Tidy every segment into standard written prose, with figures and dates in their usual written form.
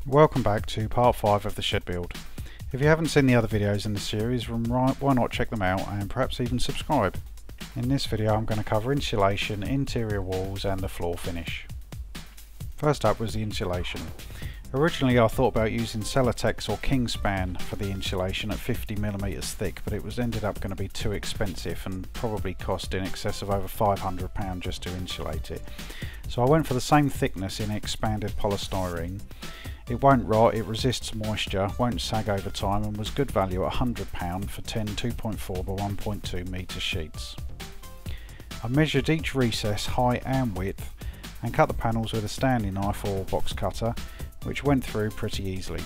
Welcome back to part 5 of the shed build. If you haven't seen the other videos in the series, why not check them out and perhaps even subscribe. In this video I'm going to cover insulation, interior walls and the floor finish. First up was the insulation. Originally I thought about using Celotex or Kingspan for the insulation at 50mm thick, but it was ended up going to be too expensive and probably cost in excess of over £500 just to insulate it. So I went for the same thickness in expanded polystyrene. It won't rot, it resists moisture, won't sag over time, and was good value at £100 for 10 2.4 by 1.2 metre sheets. I measured each recess height and width and cut the panels with a Stanley knife or box cutter, which went through pretty easily.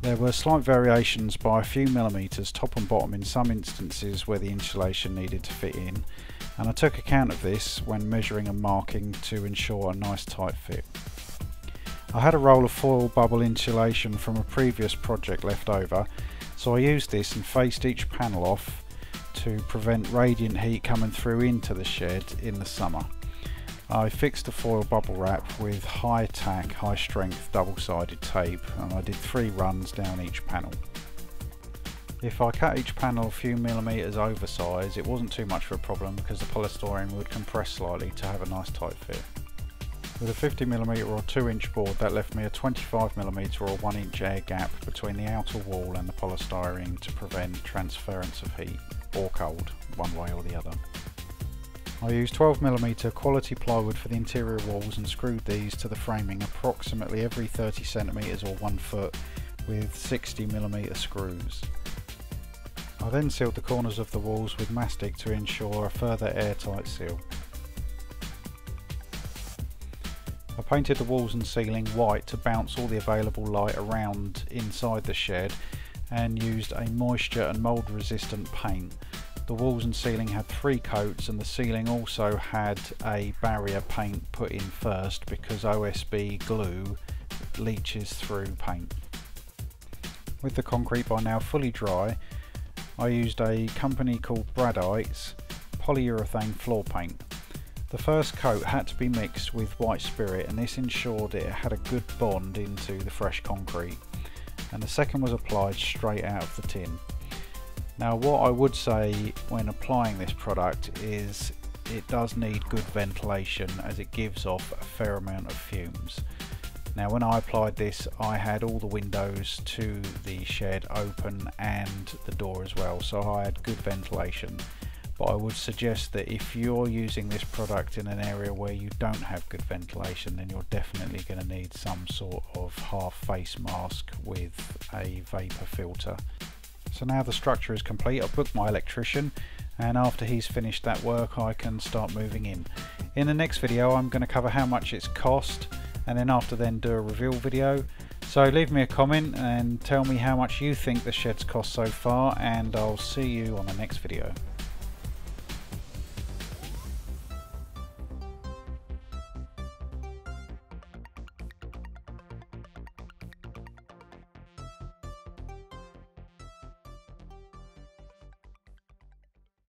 There were slight variations by a few millimetres top and bottom in some instances where the insulation needed to fit in, and I took account of this when measuring and marking to ensure a nice tight fit. I had a roll of foil bubble insulation from a previous project left over, so I used this and faced each panel off to prevent radiant heat coming through into the shed in the summer. I fixed the foil bubble wrap with high tack, high strength double-sided tape, and I did 3 runs down each panel. If I cut each panel a few millimetres oversize, it wasn't too much of a problem because the polystyrene would compress slightly to have a nice tight fit. With a 50mm or 2-inch board, that left me a 25mm or 1-inch air gap between the outer wall and the polystyrene to prevent transference of heat or cold, one way or the other. I used 12mm quality plywood for the interior walls and screwed these to the framing approximately every 30cm or 1 foot with 60mm screws. I then sealed the corners of the walls with mastic to ensure a further airtight seal. I painted the walls and ceiling white to bounce all the available light around inside the shed and used a moisture and mould resistant paint. The walls and ceiling had 3 coats, and the ceiling also had a barrier paint put in first because OSB glue leaches through paint. With the concrete by now fully dry, I used a company called Bradite's Polyurethane Floor paint. The first coat had to be mixed with white spirit, and this ensured it had a good bond into the fresh concrete, and the second was applied straight out of the tin. Now what I would say when applying this product is it does need good ventilation as it gives off a fair amount of fumes. Now when I applied this, I had all the windows to the shed open and the door as well, so I had good ventilation. But I would suggest that if you're using this product in an area where you don't have good ventilation, then you're definitely going to need some sort of half face mask with a vapour filter. So now the structure is complete, I've booked my electrician, and after he's finished that work I can start moving in. In the next video I'm going to cover how much it's cost, and then after then do a reveal video. So leave me a comment and tell me how much you think the shed's cost so far, and I'll see you on the next video.